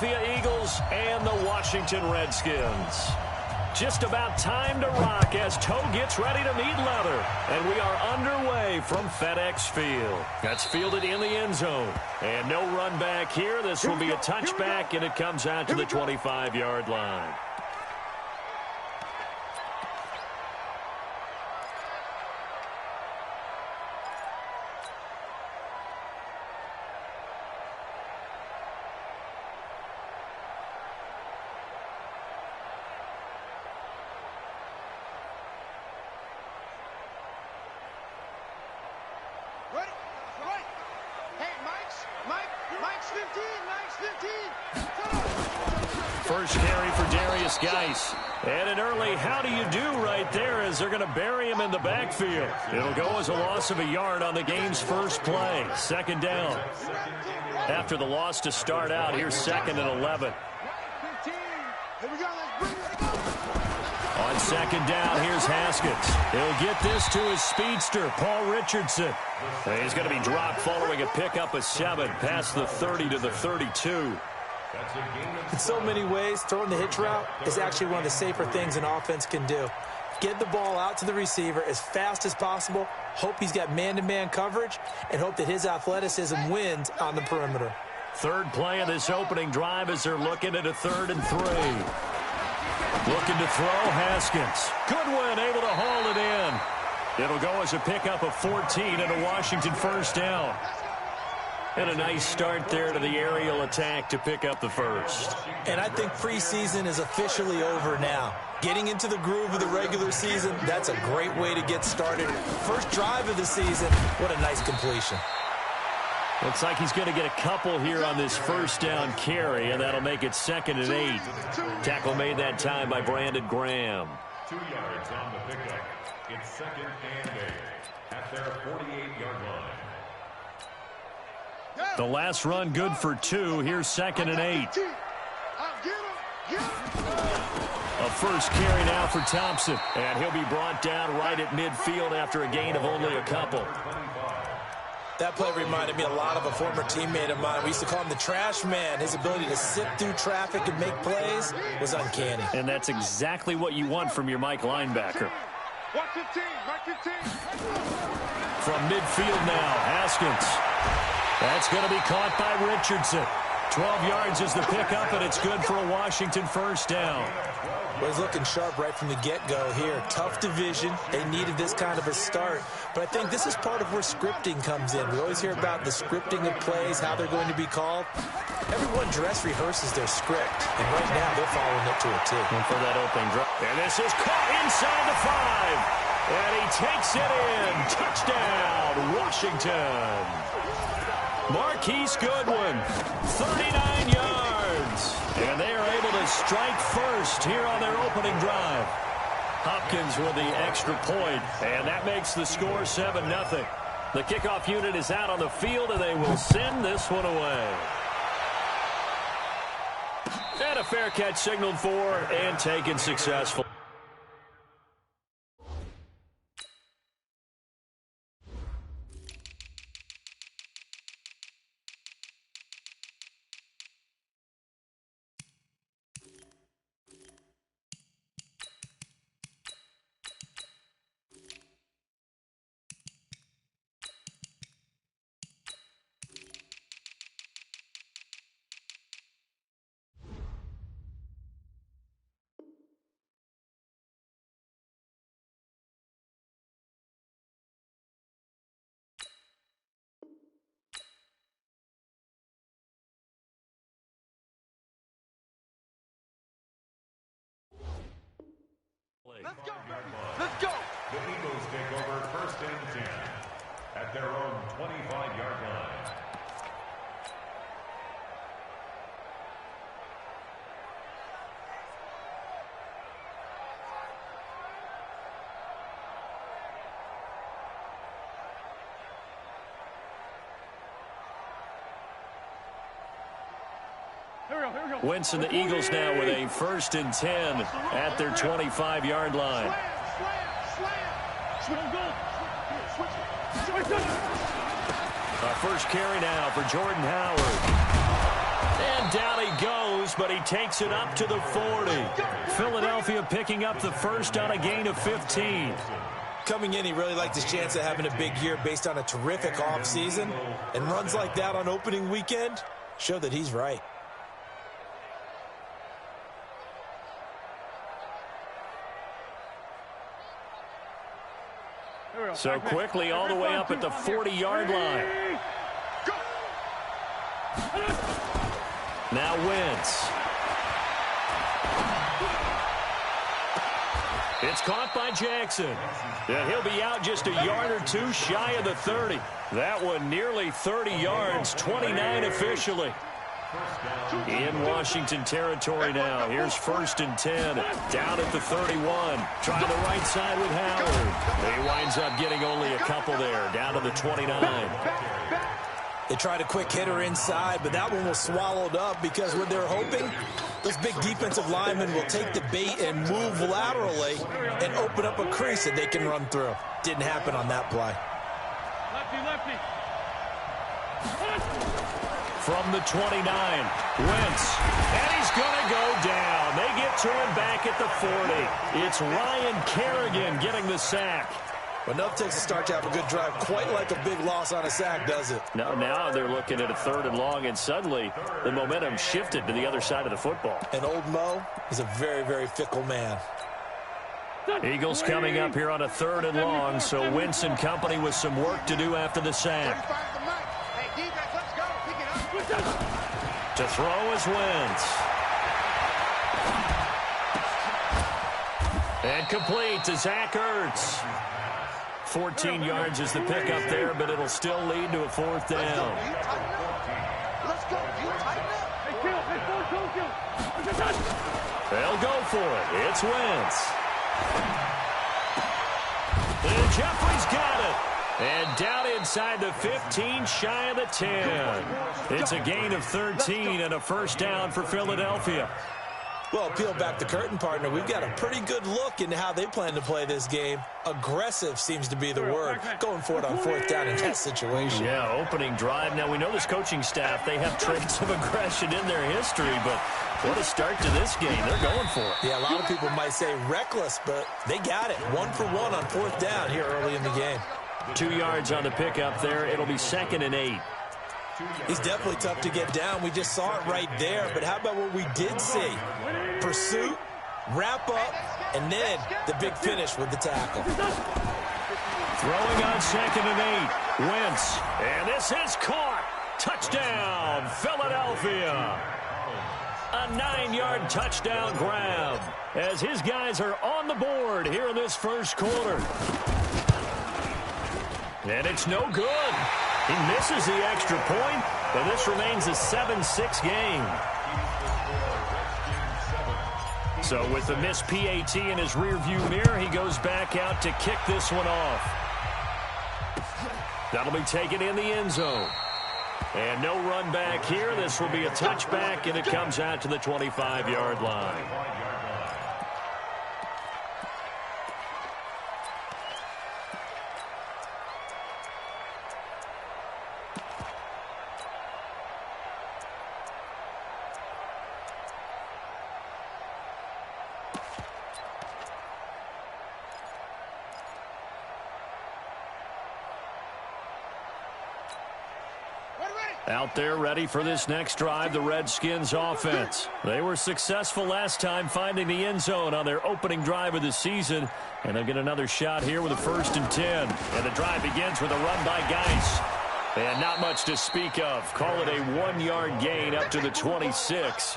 Philadelphia Eagles and the Washington Redskins. Just about time to rock as Toe gets ready to meet leather. And we are underway from FedEx Field. That's fielded in the end zone. And no run back here. This will be a touchback, and it comes out to the 25-yard line. First carry for Darius Geis. And an early how do you do right there as they're going to bury him in the backfield. It'll go as a loss of a yard on the game's first play. Second down. After the loss to start out, here's 2nd and 11. On second down, here's Haskins. He'll get this to his speedster, Paul Richardson. And he's going to be dropped following a pickup of 7 past the 30 to the 32. In so many ways, throwing the hitch route is actually one of the safer things an offense can do. Get the ball out to the receiver as fast as possible, hope he's got man-to-man coverage, and hope that his athleticism wins on the perimeter. Third play of this opening drive as they're looking at a 3rd and 3. Looking to throw, Haskins. Goodwin able to haul it in. It'll go as a pickup of 14 and a Washington first down. And a nice start there to the aerial attack to pick up the first. And I think preseason is officially over now. Getting into the groove of the regular season, that's a great way to get started. First drive of the season, what a nice completion. Looks like he's going to get a couple here on this first down carry, and that'll make it 2nd and 8. Tackle made that time by Brandon Graham. 2 yards on the pickup. It's 2nd and 8 at their 48-yard line. The last run good for 2. Here's 2nd and 8. A first carry now for Thompson. And he'll be brought down right at midfield after a gain of only a couple. That play reminded me a lot of a former teammate of mine. We used to call him the trash man. His ability to sift through traffic and make plays was uncanny. And that's exactly what you want from your Mike linebacker. Watch your team. Watch your team. From midfield now, Haskins. That's going to be caught by Richardson. 12 yards is the pickup, and it's good for a Washington first down. Well, he's looking sharp right from the get-go here. Tough division. They needed this kind of a start. But I think this is part of where scripting comes in. We always hear about the scripting of plays, how they're going to be called. Everyone dress rehearses their script, and right now they're following it to a T. And for that opening drop. And this is caught inside the 5. And he takes it in. Touchdown, Washington. Marquise Goodwin, 39 yards. And they are able to strike first here on their opening drive. Hopkins with the extra point, and that makes the score 7-0. The kickoff unit is out on the field, and they will send this one away. And a fair catch signaled for and taken successful. Let's go, baby. Let's go. The Eagles take over 1st and 10 at their own 25-yard line. Wentz and the Eagles now with a 1st and 10 at their 25-yard line. Our first carry now for Jordan Howard. And down he goes goes, but he takes it up to the 40. Philadelphia picking up the first on a gain of 15. Coming in, he really liked his chance of having a big year based on a terrific offseason. And runs like that on opening weekend show that he's right. So quickly all the way up at the 40-yard line. Now Wentz. It's caught by Jackson. And he'll be out just a yard or two shy of the 30. That one nearly 30 yards, 29 officially. In Washington territory now. Here's 1st and 10. Down at the 31. Trying the right side with Howard. He winds up getting only a couple there. Down to the 29. They tried a quick hitter inside, but that one was swallowed up because what they're hoping, those big defensive linemen will take the bait and move laterally and open up a crease that they can run through. Didn't happen on that play. Lefty. From the 29, Wentz, and he's going to go down. They get to him back at the 40. It's Ryan Kerrigan getting the sack. But enough takes a start to have a good drive. Quite like a big loss on a sack, does it? No, now they're looking at a 3rd and long, and suddenly the momentum shifted to the other side of the football. And old Mo is a very, very fickle man. Eagles coming up here on a 3rd and long, so Wentz and company with some work to do after the sack. To throw is Wentz. And complete to Zach Ertz. 14 yards is the pickup there, but it'll still lead to a 4th down. They'll go for it. It's Wentz. And Jeffrey's got it. And down inside the 15, shy of the 10. It's a gain of 13 and a 1st down for Philadelphia. Well, peel back the curtain, partner. We've got a pretty good look into how they plan to play this game. Aggressive seems to be the word. Going for it on 4th down in that situation. Yeah, opening drive. Now, we know this coaching staff, they have traits of aggression in their history, but what a start to this game. They're going for it. Yeah, a lot of people might say reckless, but they got it. 1 for 1 on 4th down here early in the game. 2 yards on the pickup there. It'll be 2nd and 8. He's definitely tough to get down. We just saw it right there. But how about what we did see? Pursuit, wrap up, and then the big finish with the tackle. Throwing on 2nd and 8. Wentz. And this is caught. Touchdown, Philadelphia. A 9-yard touchdown grab as his guys are on the board here in this 1st quarter. And it's no good. He misses the extra point, but this remains a 7-6 game. So with the missed PAT in his rearview mirror, he goes back out to kick this one off. That'll be taken in the end zone. And no run back here. This will be a touchback, and it comes out to the 25-yard line. Out there ready for this next drive, the Redskins offense. They were successful last time finding the end zone on their opening drive of the season. And they'll get another shot here with a 1st and 10. And the drive begins with a run by Geis. And not much to speak of. Call it a 1-yard gain up to the 26.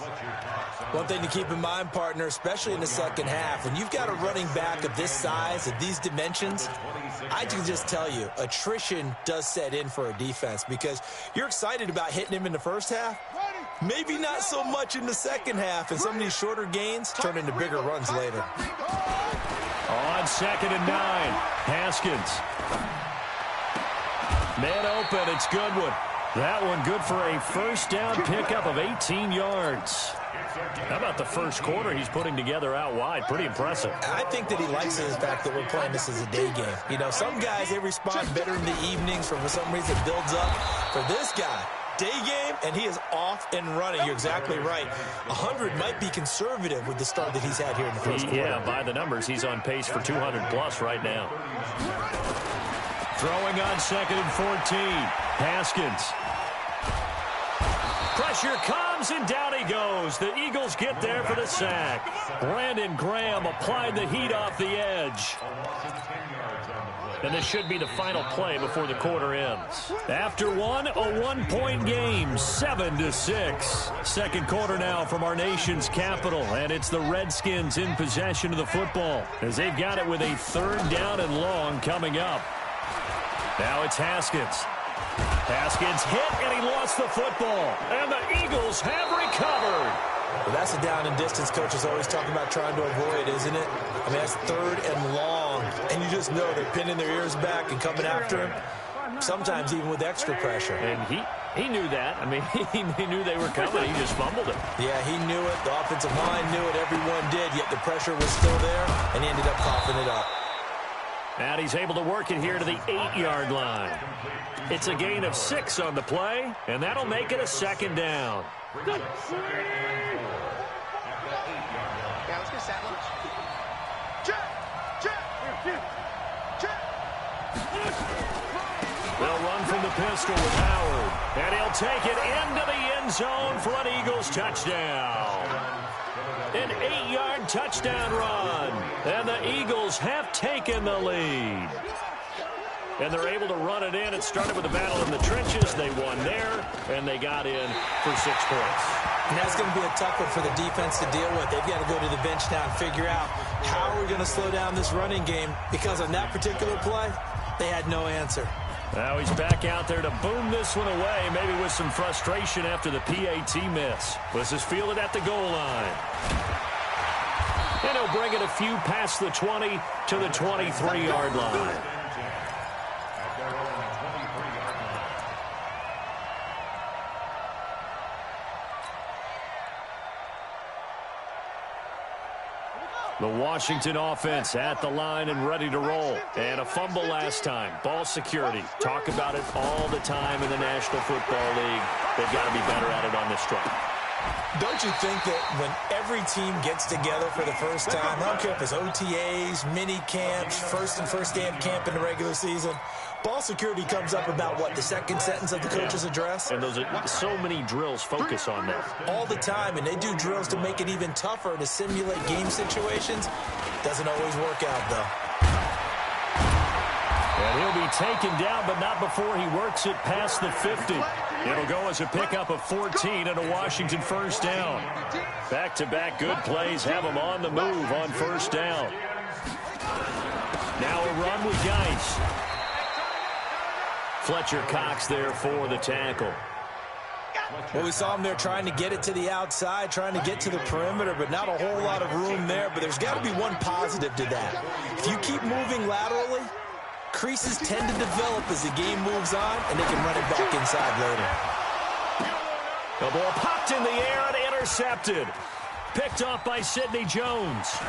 One thing to keep in mind, partner, especially in the second half, when you've got a running back of this size, of these dimensions, I can just tell you, attrition does set in for a defense because you're excited about hitting him in the first half. Maybe not so much in the second half, and some of these shorter gains turn into bigger runs later. On 2nd and 9, Haskins. Man open, it's Goodwin. That one good for a 1st down pickup of 18 yards. How about the 1st quarter he's putting together out wide? Pretty impressive. I think that he likes the fact that we're playing this as a day game. You know, some guys, they respond better in the evenings for some reason it builds up. For this guy, day game, and he is off and running. You're exactly right. 100 might be conservative with the start that he's had here in the first quarter. Yeah, by the numbers, he's on pace for 200-plus right now. Throwing on 2nd and 14. Haskins. Pressure comes, and down he goes. The Eagles get there for the sack. Brandon Graham applied the heat off the edge. And this should be the final play before the quarter ends. After one, a one-point game, 7-6. Second quarter now from our nation's capital, and it's the Redskins in possession of the football as they've got it with a 3rd down and long coming up. Now it's Haskins. Haskins hit, and he lost the football. And the Eagles have recovered. Well, that's a down and distance coach is always talking about trying to avoid, isn't it? I mean, that's 3rd and long. And you just know they're pinning their ears back and coming after him, sometimes even with extra pressure. And he knew that. I mean, he knew they were coming. He just fumbled it. Yeah, he knew it. The offensive line knew it. Everyone did, yet the pressure was still there, and he ended up coughing it up. And he's able to work it here to the 8-yard line. It's a gain of 6 on the play, and that'll make it a 2nd down. Yeah, let's get Sam. They'll run from the pistol with Howard, and he'll take it into the end zone for an Eagles touchdown. An 8-yard touchdown run, and the Eagles have taken the lead. And they're able to run it in. It started with a battle in the trenches. They won there, and they got in for 6 points. And that's going to be a tough one for the defense to deal with. They've got to go to the bench now and figure out how we're going to slow down this running game, because on that particular play, they had no answer. Now he's back out there to boom this one away, maybe with some frustration after the PAT miss. This is fielded at the goal line. And he'll bring it a few past the 20 to the 23-yard line. The Washington offense at the line and ready to roll. And a fumble last time. Ball security. Talk about it all the time in the National Football League. They've got to be better at it on this drive. Don't you think that when every team gets together for the first time, I don't care if it's OTAs, mini camps, first day of camp in the regular season, ball security comes up about, what, the second sentence of the coach's address? And those are so many drills focus on that. All the time, and they do drills to make it even tougher to simulate game situations. Doesn't always work out, though. And he'll be taken down, but not before he works it past the 50. It'll go as a pickup of 14 and a Washington first down. Back-to-back good plays have him on the move on first down. Now a run with Geis. Fletcher Cox there for the tackle. Well, we saw him there trying to get it to the outside, trying to get to the perimeter, but not a whole lot of room there. But there's got to be one positive to that. If you keep moving laterally, creases tend to develop as the game moves on, and they can run it back inside later. The ball popped in the air and intercepted. Picked off by Sidney Jones.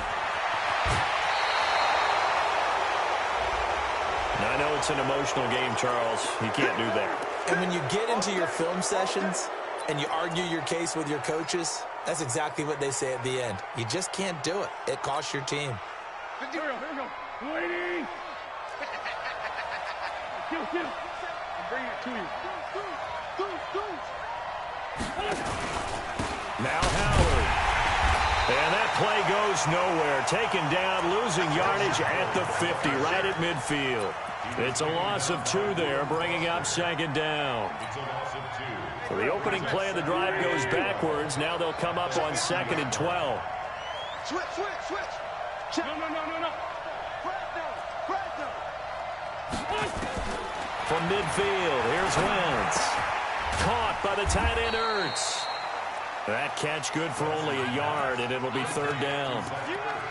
I know it's an emotional game, Charles. You can't do that. And when you get into your film sessions and you argue your case with your coaches, that's exactly what they say at the end. You just can't do it. It costs your team. Here we go. Waiting. Kill. I'm bringing it to you. Go. Now Howard. And that play goes nowhere. Taken down, losing yardage at the 50, right at midfield. It's a loss of 2 there, bringing up 2nd down. So the opening play of the drive goes backwards. Now they'll come up on 2nd and 12. Switch. No. From midfield, here's Wentz. Caught by the tight end Ertz. That catch good for only a yard, and it'll be 3rd down.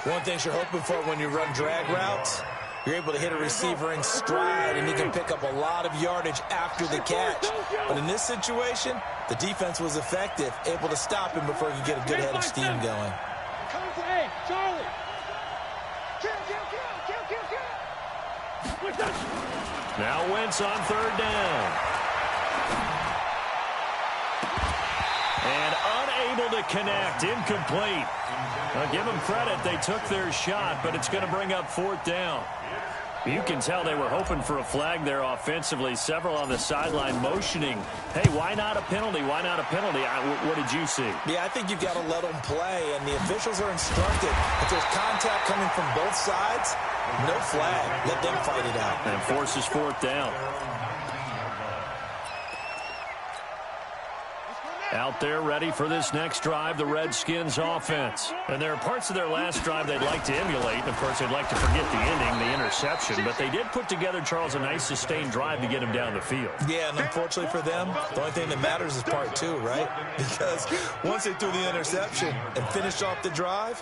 One thing you're hoping for when you run drag routes, you're able to hit a receiver in stride, and he can pick up a lot of yardage after the catch. But in this situation, the defense was effective, able to stop him before he could get a good head of steam going. Hey, Charlie. Kill. Now Wentz on 3rd down. And unable to connect. Incomplete. Now, give them credit. They took their shot, but it's going to bring up 4th down. You can tell they were hoping for a flag there offensively. Several on the sideline motioning, hey, why not a penalty? Why not a penalty? What did you see? Yeah, I think you've got to let them play, and the officials are instructed. If there's contact coming from both sides, no flag. Let them fight it out. And forces 4th down. Out there ready for this next drive, the Redskins offense. And there are parts of their last drive they'd like to emulate. And, of course, they'd like to forget the ending, the interception. But they did put together, Charles, a nice sustained drive to get him down the field. Yeah, and unfortunately for them, the only thing that matters is part 2, right? Because once they threw the interception and finished off the drive,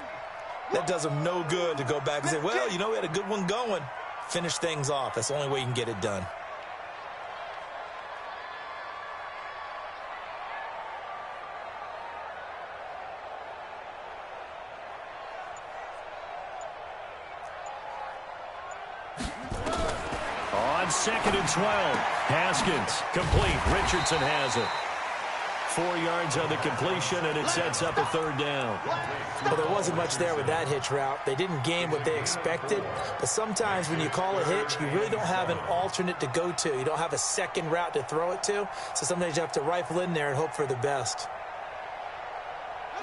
that does them no good to go back and say, well, you know, we had a good one going. Finish things off. That's the only way you can get it done. On 2nd and 12, Haskins, complete. Richardson has it. 4 yards on the completion, and it sets up a 3rd down. Well, there wasn't much there with that hitch route. They didn't gain what they expected, but sometimes when you call a hitch, you really don't have an alternate to go to. You don't have a second route to throw it to, so sometimes you have to rifle in there and hope for the best.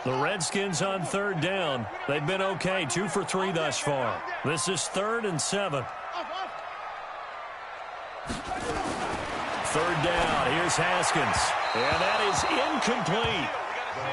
The Redskins on 3rd down. They've been okay, 2 for 3 thus far. This is 3rd and 7. 3rd down. Here's Haskins. And that is incomplete.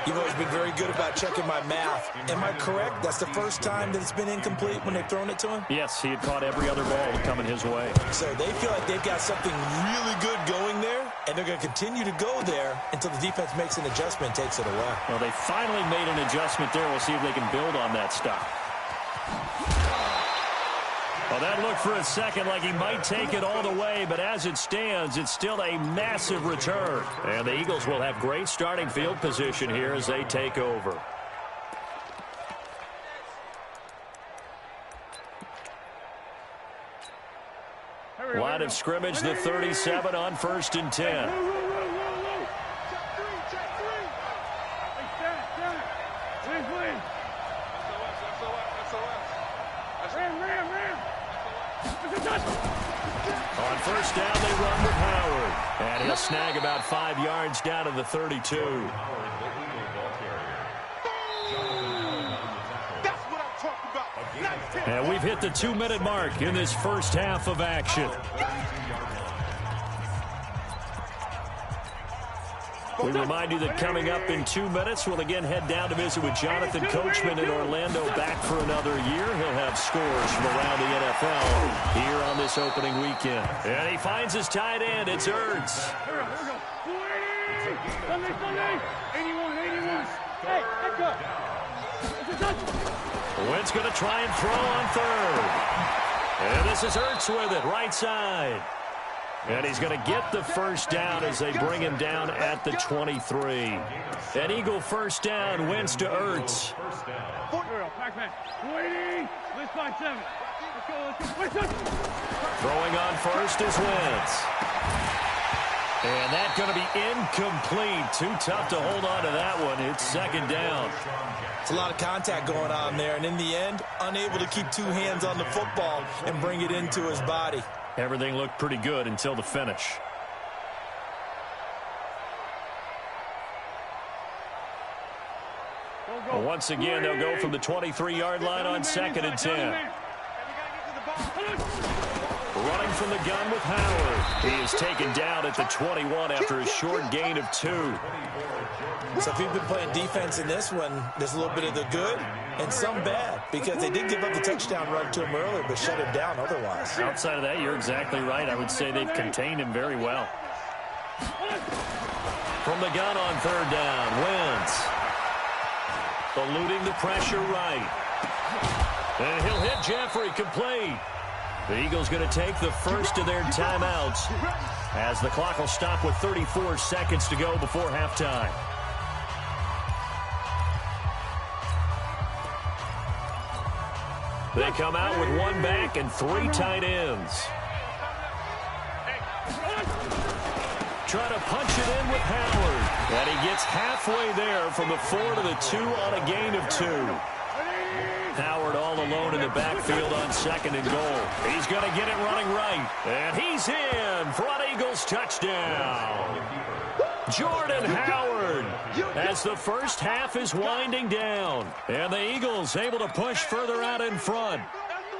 You've always been very good about checking my math. Am I correct? That's the first time that it's been incomplete when they've thrown it to him? Yes, he had caught every other ball coming his way. So they feel like they've got something really good going there, and they're going to continue to go there until the defense makes an adjustment and takes it away. Well, they finally made an adjustment there. We'll see if they can build on that stop. Well, that looked for a second like he might take it all the way, but as it stands, it's still a massive return. And the Eagles will have great starting field position here as they take over. Line of scrimmage, the 37 on 1st and 10. On 1st down, they run with Howard. And he'll snag about 5 yards down to the 32. And we've hit the 2-minute mark in this first half of action. We remind you that coming up in 2 minutes, we'll again head down to visit with Jonathan Coachman in Orlando, back for another year. He'll have scores from around the NFL here on this opening weekend. And he finds his tight end. It's Ertz. Here we go. 280. Sunday. 81, 81. Hey, let's go. Wentz going to try and throw on 3rd. And this is Ertz with it, right side. And he's going to get the first down as they bring him down at the 23. An Eagle first down, Wentz to Ertz. Throwing on first is Wentz. And that's going to be incomplete. Too tough to hold on to that one. It's 2nd down. It's a lot of contact going on there, and in the end, unable to keep 2 hands on the football and bring it into his body. Everything looked pretty good until the finish. Well, once again, they'll go from the 23-yard line on 2nd and 10. Running from the gun with Howard. He is taken down at the 21 after a short gain of 2. So if you've been playing defense in this one, there's a little bit of the good and some bad, because they did give up the touchdown run to him earlier, but shut him down otherwise. Outside of that, you're exactly right. I would say they've contained him very well. From the gun on 3rd down, Wentz. Eluding the pressure right. And he'll hit Jeffrey, complete. The Eagles going to take the first of their timeouts as the clock will stop with 34 seconds to go before halftime. They come out with 1 back and 3 tight ends. trying to punch it in with Howard. And he gets halfway there from the 4 to the 2 on a gain of 2. Howard all alone in the backfield on 2nd and goal. He's going to get it running right. And he's in for an Eagles touchdown. Jordan Howard as the first half is winding down. And the Eagles able to push further out in front.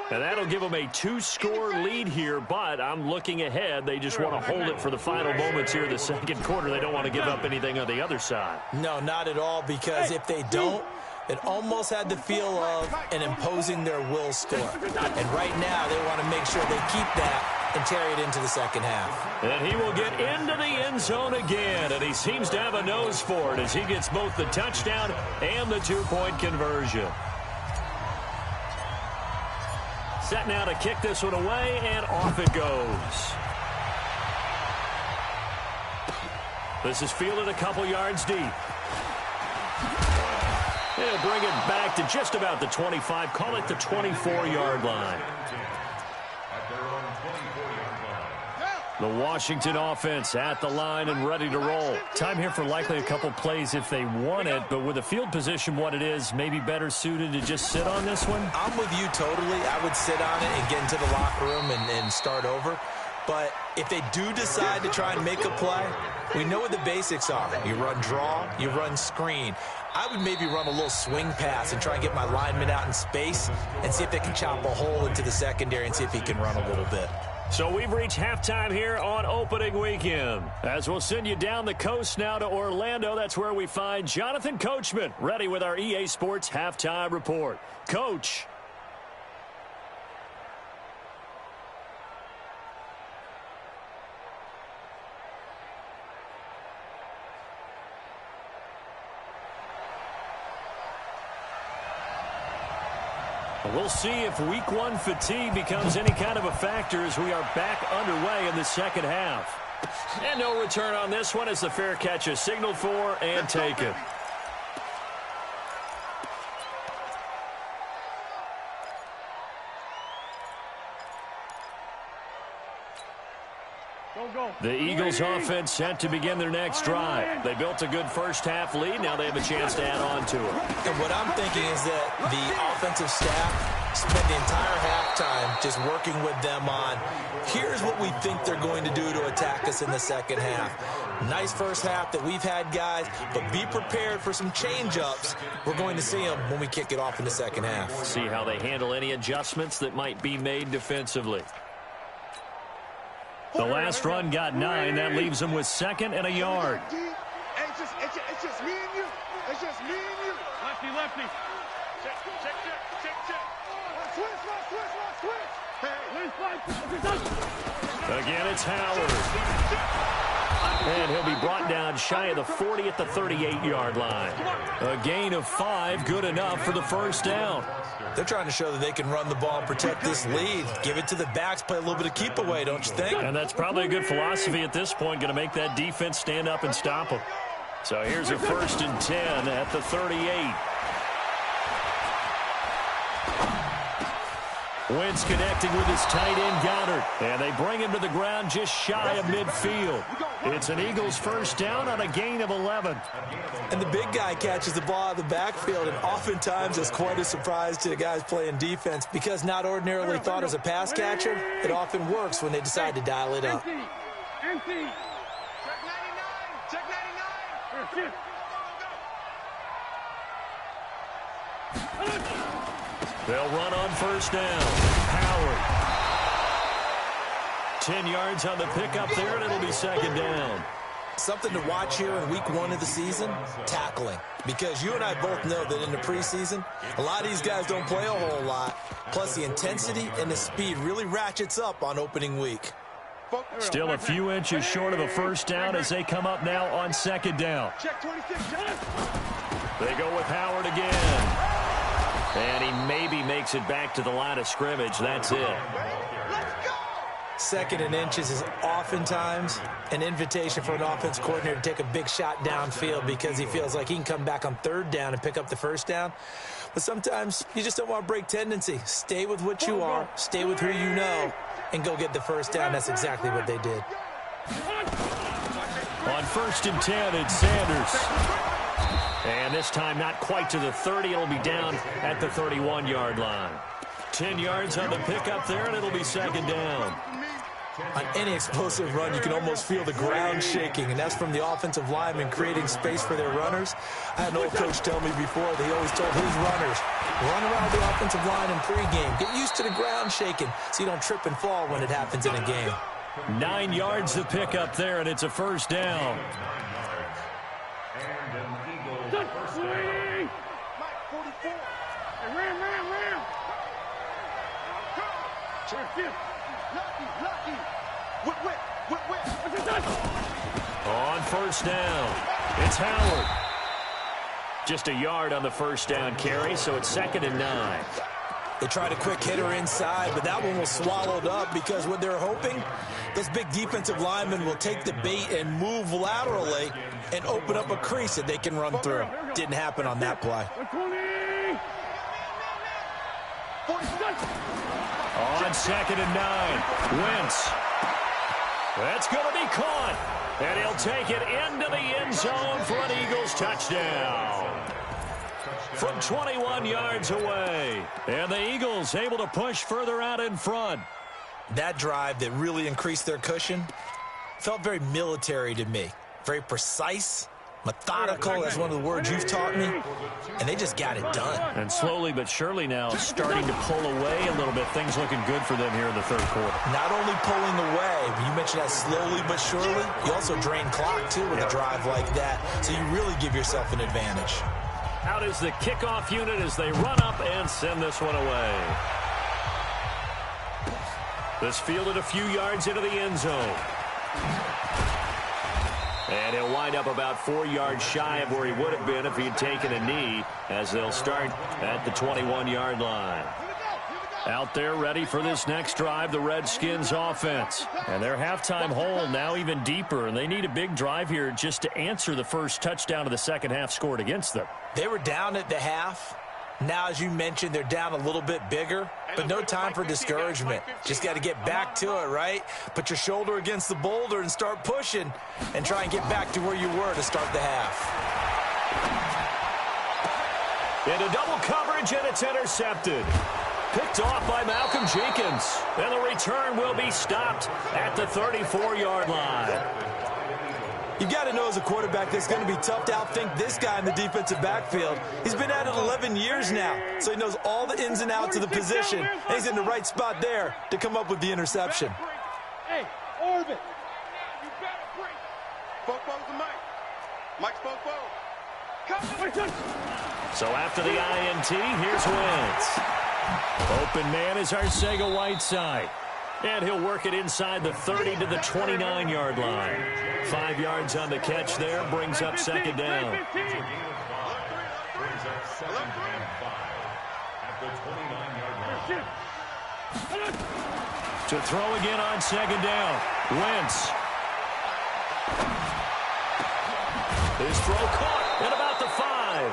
And that'll give them a 2-score lead here, but I'm looking ahead. They just want to hold it for the final moments here in the second quarter. They don't want to give up anything on the other side. No, not at all, because if they don't, it almost had the feel of an imposing their will score. And right now, they want to make sure they keep that and carry it into the second half. And he will get into the end zone again, and he seems to have a nose for it as he gets both the touchdown and the 2-point conversion. Set now to kick this one away, and off it goes. This is fielded a couple yards deep. They'll bring it back to just about the 25. Call it the 24-yard line. The Washington offense at the line and ready to roll. Time here for likely a couple plays if they want it, but with the field position what it is, maybe better suited to just sit on this one? I'm with you totally. I would sit on it and get into the locker room and start over. But if they do decide to try and make a play, we know what the basics are. You run draw, you run screen. I would maybe run a little swing pass and try and get my lineman out in space and see if they can chop a hole into the secondary and see if he can run a little bit. So we've reached halftime here on opening weekend. As we'll send you down the coast now to Orlando, that's where we find Jonathan Coachman ready with our EA Sports halftime report. Coach. We'll see if week 1 fatigue becomes any kind of a factor as we are back underway in the second half. And no return on this one as the fair catch is signaled for and taken. The Eagles offense set to begin their next drive. They built a good first half lead. Now they have a chance to add on to it. And what I'm thinking is that the offensive staff spent the entire halftime just working with them on, here's what we think they're going to do to attack us in the second half. Nice first half that we've had, guys, but be prepared for some change-ups. We're going to see them when we kick it off in the second half. See how they handle any adjustments that might be made defensively. The last run got 9. That leaves them with 2nd and a yard. It's just me and you. It's just me and you. Lefty. Check. Switch. Again, it's Howard. And he'll be brought down shy of the 40 at the 38-yard line. A gain of 5, good enough for the first down. They're trying to show that they can run the ball and protect this lead. Give it to the backs, play a little bit of keep away, don't you think? And that's probably a good philosophy at this point, going to make that defense stand up and stop them. So here's a 1st and 10 at the 38. Wentz connecting with his tight end, Goddard. And they bring him to the ground just shy of midfield. It's an Eagles first down on a gain of 11. And the big guy catches the ball out of the backfield, and oftentimes it's quite a surprise to the guys playing defense because not ordinarily thought as a pass catcher, it often works when they decide to dial it up. Empty. Check 99. They'll run on first down. Howard. 10 yards on the pickup there, and it'll be 2nd down. Something to watch here in week 1 of the season, tackling. Because you and I both know that in the preseason, a lot of these guys don't play a whole lot. Plus, the intensity and the speed really ratchets up on opening week. Still a few inches short of a first down as they come up now on 2nd down. Check 26, John. They go with Howard again. And he maybe makes it back to the line of scrimmage. That's it. 2nd and inches is oftentimes an invitation for an offense coordinator to take a big shot downfield because he feels like he can come back on 3rd down and pick up the first down. But sometimes you just don't want to break tendency. Stay with what you are, stay with who you know, and go get the first down. That's exactly what they did. On 1st and 10, it's Sanders. And this time not quite to the 30. It'll be down at the 31-yard line. 10 yards on the pickup there, and it'll be 2nd down. On any explosive run, you can almost feel the ground shaking, and that's from the offensive linemen creating space for their runners. I had an old coach tell me before that he always told his runners, run around the offensive line in pregame. Get used to the ground shaking so you don't trip and fall when it happens in a game. 9 yards to pick up there, and it's a 1st down. On 1st down, it's Howard. Just a yard on the 1st down carry, so it's 2nd and 9. They tried a quick hitter inside, but that one was swallowed up because what they're hoping, those big defensive linemen will take the bait and move laterally and open up a crease that they can run through. Didn't happen on that play. On 2nd and 9, Wentz. That's going to be caught, and he'll take it into the end zone for an Eagles touchdown. From 21 yards away, and the Eagles able to push further out in front. That drive that really increased their cushion felt very military to me. Very precise, methodical, that's one of the words you've taught me, and they just got it done. And slowly but surely now starting to pull away a little bit. Things looking good for them here in the 3rd quarter. Not only pulling away, but you mentioned that slowly but surely, you also drain clock too with a drive like that, so you really give yourself an advantage. Out is the kickoff unit as they run up and send this one away. This fielded a few yards into the end zone. And he'll wind up about 4 yards shy of where he would have been if he'd taken a knee, as they'll start at the 21-yard line. Out there ready for this next drive, the Redskins offense. And their halftime hole now even deeper, and they need a big drive here just to answer the first touchdown of the second half scored against them. They were down at the half. Now, as you mentioned, they're down a little bit bigger, but no time for discouragement. Just got to get back to it, right? Put your shoulder against the boulder and start pushing and try and get back to where you were to start the half. Into double coverage, and it's intercepted. Picked off by Malcolm Jenkins. And the return will be stopped at the 34-yard line. You got to know as a quarterback it's going to be tough to outthink this guy in the defensive backfield. He's been at it 11 years now, so he knows all the ins and outs of the position, and he's in the right spot there to come up with the interception. Hey, Orbit. You better break. Fofo's the mic. Mike's Fofo. So after the INT, here's Wentz. Open man is Arcega-Whiteside. And he'll work it inside the 30 to the 29-yard line. 5 yards on the catch there, brings up 2nd down. To throw again on 2nd down, Wentz. His throw caught at about the 5.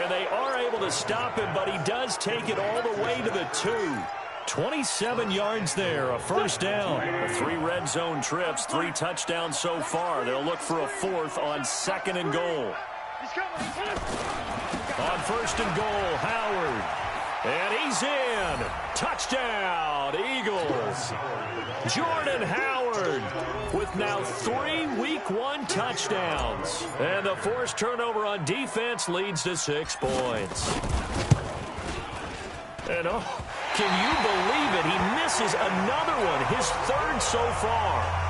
And they are able to stop him, but he does take it all the way to the 2. 27 yards there, a 1st down. The 3 red zone trips, 3 touchdowns so far. They'll look for a 4th on 2nd and goal. On 1st and goal, Howard. And he's in. Touchdown, Eagles. Jordan Howard with now 3 Week 1 touchdowns. And the forced turnover on defense leads to 6 points. And oh, can you believe it? He misses another one, his 3rd so far.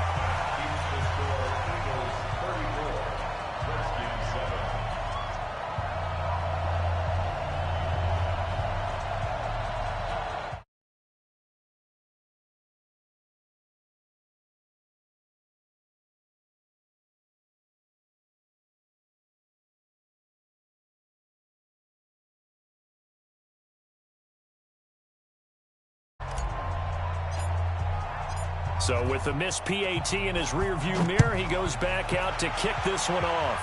So with the missed PAT in his rearview mirror, he goes back out to kick this one off.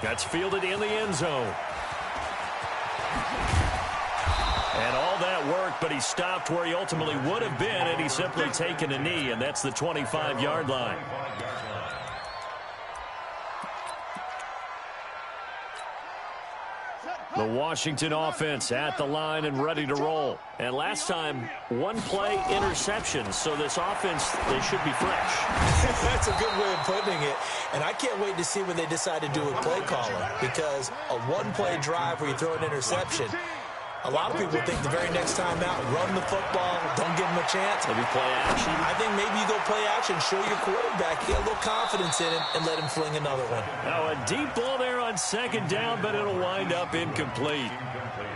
That's fielded in the end zone. And all that work, but he stopped where he ultimately would have been, and he's simply taken a knee, and that's the 25-yard line. The Washington offense at the line and ready to roll. And last time, one play interception. So this offense, they should be fresh. That's a good way of putting it. And I can't wait to see when they decide to do a play caller. Because a one-play drive where you throw an interception, a lot of people think the very next time out, run the football, don't give them a chance. Maybe play action. I think maybe you go play action, show your quarterback, get a little confidence in him, and let him fling another one. Now a deep ball there on second down, but it'll wind up incomplete.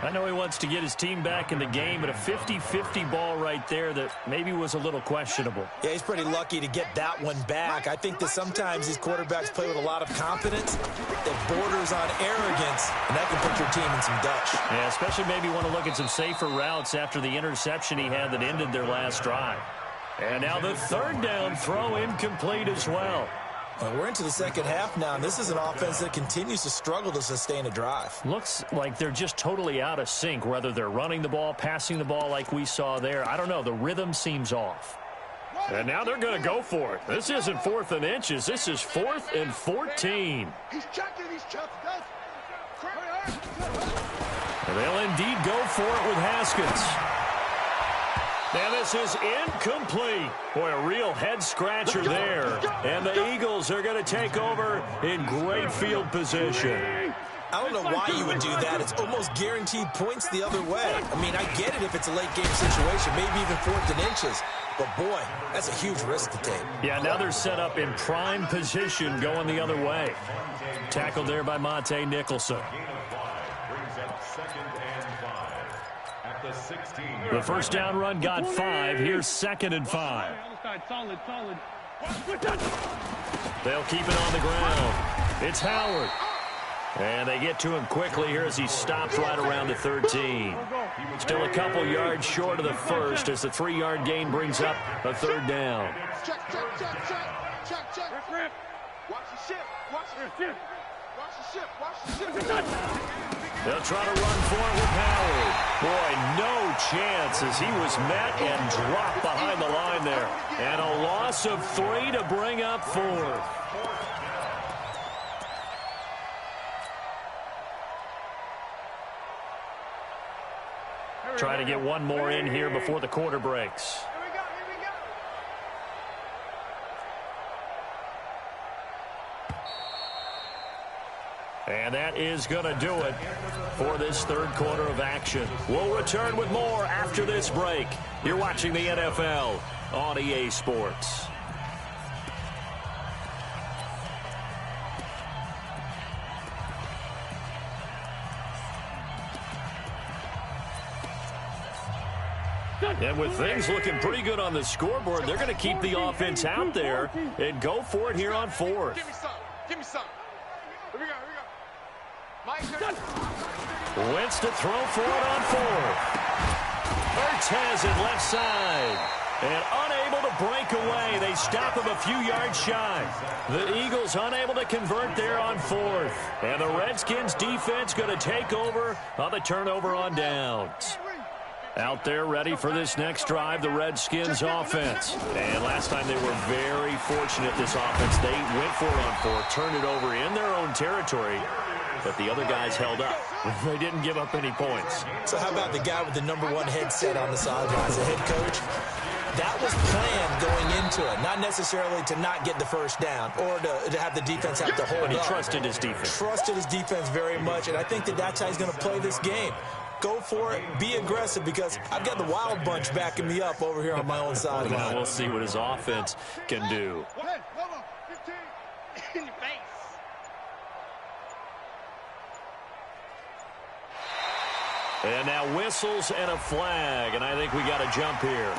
I know he wants to get his team back in the game, but a 50-50 ball right there that maybe was a little questionable. Yeah, he's pretty lucky to get that one back. I think that sometimes these quarterbacks play with a lot of confidence that borders on arrogance, and that can put your team in some Dutch. Yeah, especially maybe want to look at some safer routes after the interception he had that ended their last drive. And now the third down throw incomplete as well. Well, we're into the second half now, and this is an offense that continues to struggle to sustain a drive. Looks like they're just totally out of sync, whether they're running the ball, passing the ball like we saw there. I don't know. The rhythm seems off. And now they're going to go for it. This isn't 4th and inches. This is 4th and 14. He's checking. He's checking. And they'll indeed go for it with Haskins. And this is incomplete. Boy, a real head-scratcher there. And the Eagles are going to take over in great field position. I don't know why you would do that. It's almost guaranteed points the other way. I mean, I get it if it's a late-game situation, maybe even 4th and inches. But, boy, that's a huge risk to take. Yeah, now they're set up in prime position going the other way. Tackled there by Monte Nicholson. The first down run got 5. Here's 2nd and 5. They'll keep it on the ground. It's Howard. And they get to him quickly here as he stops right around the 13. Still a couple yards short of the first as the 3-yard gain brings up a 3rd down. Check. Watch the ship. Watch the ship. They'll try to run for it with Howard. Boy, no chance as he was met and dropped behind the line there. And a loss of 3 to bring up 4th. Try to get one more in here before the quarter breaks. And that is going to do it for this third quarter of action. We'll return with more after this break. You're watching the NFL on EA Sports. And with things looking pretty good on the scoreboard, they're going to keep the offense out there and go for it here on 4th. Give me some. Here we go. Wentz to throw for it on 4th. Hurts has it left side. And unable to break away. They stop him a few yards shy. The Eagles unable to convert there on 4th. And the Redskins defense going to take over on the turnover on downs. Out there ready for this next drive, the Redskins offense. And last time they were very fortunate, this offense. They went for it on 4th, turned it over in their own territory. But the other guys held up. They didn't give up any points. So how about the guy with the #1 headset on the sidelines, the head coach? That was planned going into it, not necessarily to not get the first down or to have the defense have to hold up. But he trusted his defense. Trusted his defense very much, and I think that that's how he's going to play this game. Go for it, be aggressive, because I've got the wild bunch backing me up over here on my own sideline. Well, we'll see what his offense can do. Hey, hold on. 15. In your face. And now whistles and a flag, and I think we got a jump here.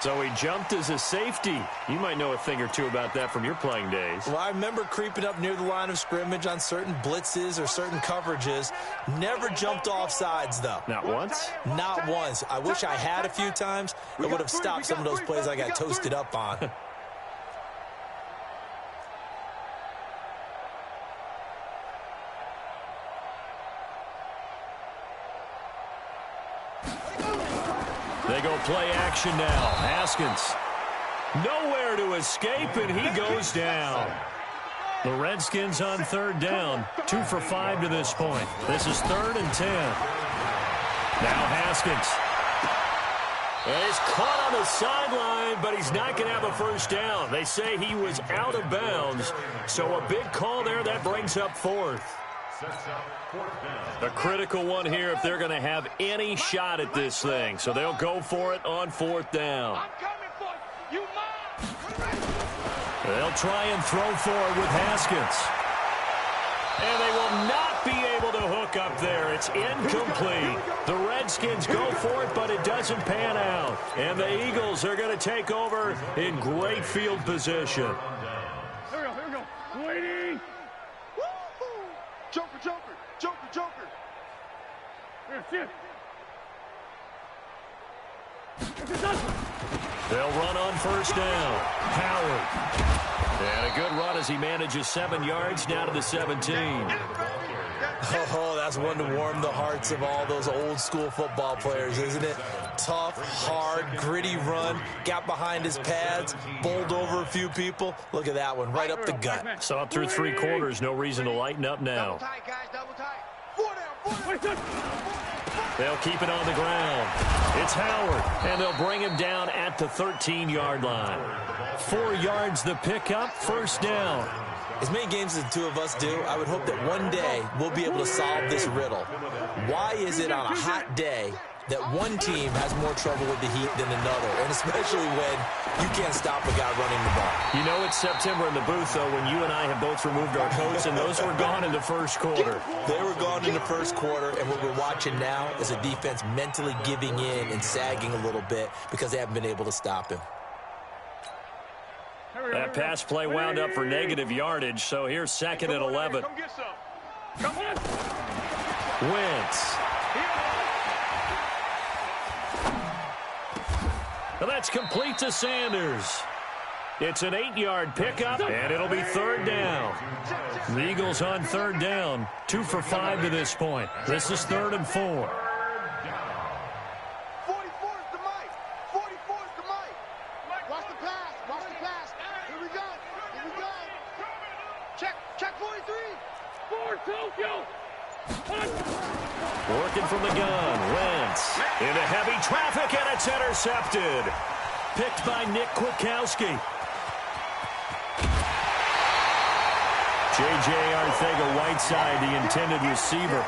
So he jumped as a safety. You might know a thing or two about that from your playing days. Well, I remember creeping up near the line of scrimmage on certain blitzes or certain coverages. Never jumped off sides, though. Not once? Not once. I wish I had a few times. It would have stopped some of those plays I got toasted up on. They go play action now. Haskins. Nowhere to escape, and he goes down. The Redskins on third down, 2 for 5 to this point. This is 3rd and 10. Now Haskins. And he's caught on the sideline, but he's not going to have a first down. They say he was out of bounds, so a big call there. That brings up 4th. A critical one here if they're going to have any shot at this thing. So they'll go for it on 4th down. They'll try and throw for it with Haskins. And they will not be able to hook up there. It's incomplete. The Redskins go for it, but it doesn't pan out. And the Eagles are going to take over in great field position. Here we go. Waiting. Joker, Joker, Joker, Joker. Here, They'll run on first down. Howard. And a good run as he manages 7 yards down to the 17. Oh, that's one to warm the hearts of all those old-school football players, isn't it? Tough, hard, gritty run. Got behind his pads, bowled over a few people. Look at that one, right up the gut. Saw it through 3 quarters. No reason to lighten up now. Double tight, guys, double tight. 4 down. They'll keep it on the ground. It's Howard, and they'll bring him down at the 13-yard line. 4 yards the pickup, first down. As many games as the two of us do, I would hope that one day we'll be able to solve this riddle. Why is it on a hot day that one team has more trouble with the heat than another, and especially when you can't stop a guy running the ball? You know it's September in the booth, though, when you and I have both removed our coats, and those were gone in the first quarter. They were gone in the first quarter, and what we're watching now is a defense mentally giving in and sagging a little bit because they haven't been able to stop him. That pass play wound up for negative yardage, so here's 2nd and 11. Come get some. Come on. Wentz. Well, that's complete to Sanders. It's an 8-yard pickup, and it'll be 3rd down. The Eagles on 3rd down, 2 for 5 to this point. This is 3rd and 4. 44 is the mic. 44 is the mic. Watch the pass. Watch the pass. Here we go. Here we go. Check 43. 4 Tokyo. Working from the gun, Wentz into heavy traffic, and it's intercepted. Picked by Nick Kwiatkowski. J.J. Arcega-Whiteside, the intended receiver.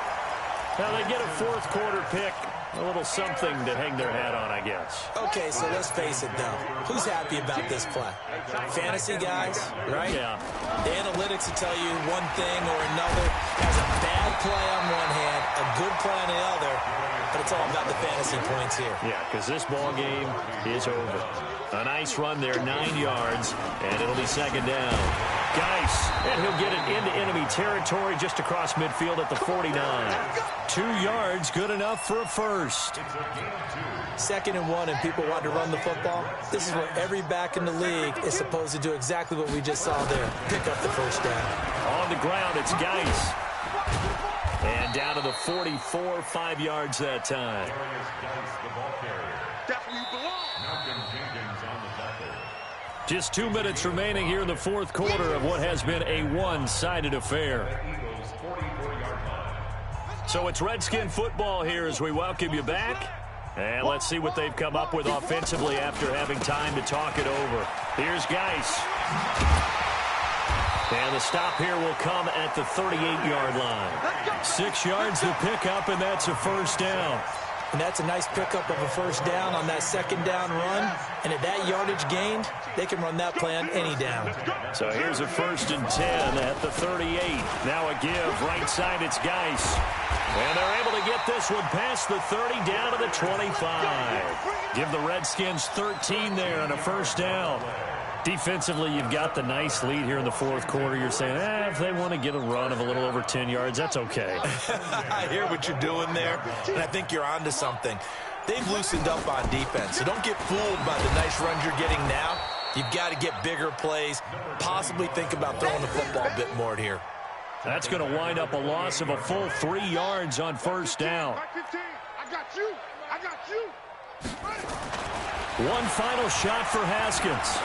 Now they get a 4th quarter pick. A little something to hang their hat on, I guess. Okay, so let's face it, though. Who's happy about this play? Fantasy guys, right? Yeah. The analytics will tell you one thing or another. Has a bad play on one hand, a good play on the other, but it's all about the fantasy points here. Yeah, because this ball game is over. A nice run there, 9 yards, and it'll be 2nd down. Geis, and he'll get it into enemy territory just across midfield at the 49. 2 yards, good enough for a first. 2nd and 1, and people want to run the football. This is where every back in the league is supposed to do exactly what we just saw there. Pick up the first down. On the ground, it's Geis. And down to the 44, 5 yards that time. That's where you belong. Just 2 minutes remaining here in the 4th quarter of what has been a one-sided affair. So it's Redskin football here as we welcome you back. And let's see what they've come up with offensively after having time to talk it over. Here's Geis. And the stop here will come at the 38-yard line. 6 yards to pick up, and that's a first down. And that's a nice pickup of a first down on that 2nd down run. And at that yardage gained, they can run that play on any down. So here's a 1st and 10 at the 38. Now a give. Right side, it's Geis. And they're able to get this one past the 30 down to the 25. Give the Redskins 13 there and a first down. Defensively, you've got the nice lead here in the 4th quarter. You're saying, if they want to get a run of a little over 10 yards, that's okay. I hear what you're doing there, and I think you're onto something. They've loosened up on defense, so don't get fooled by the nice runs you're getting now. You've got to get bigger plays, possibly think about throwing the football a bit more here. That's going to wind up a loss of a full 3 yards on first down. I got you. I got you. One final shot for Haskins.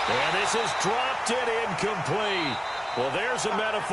And this is dropped it incomplete. Well, there's a metaphor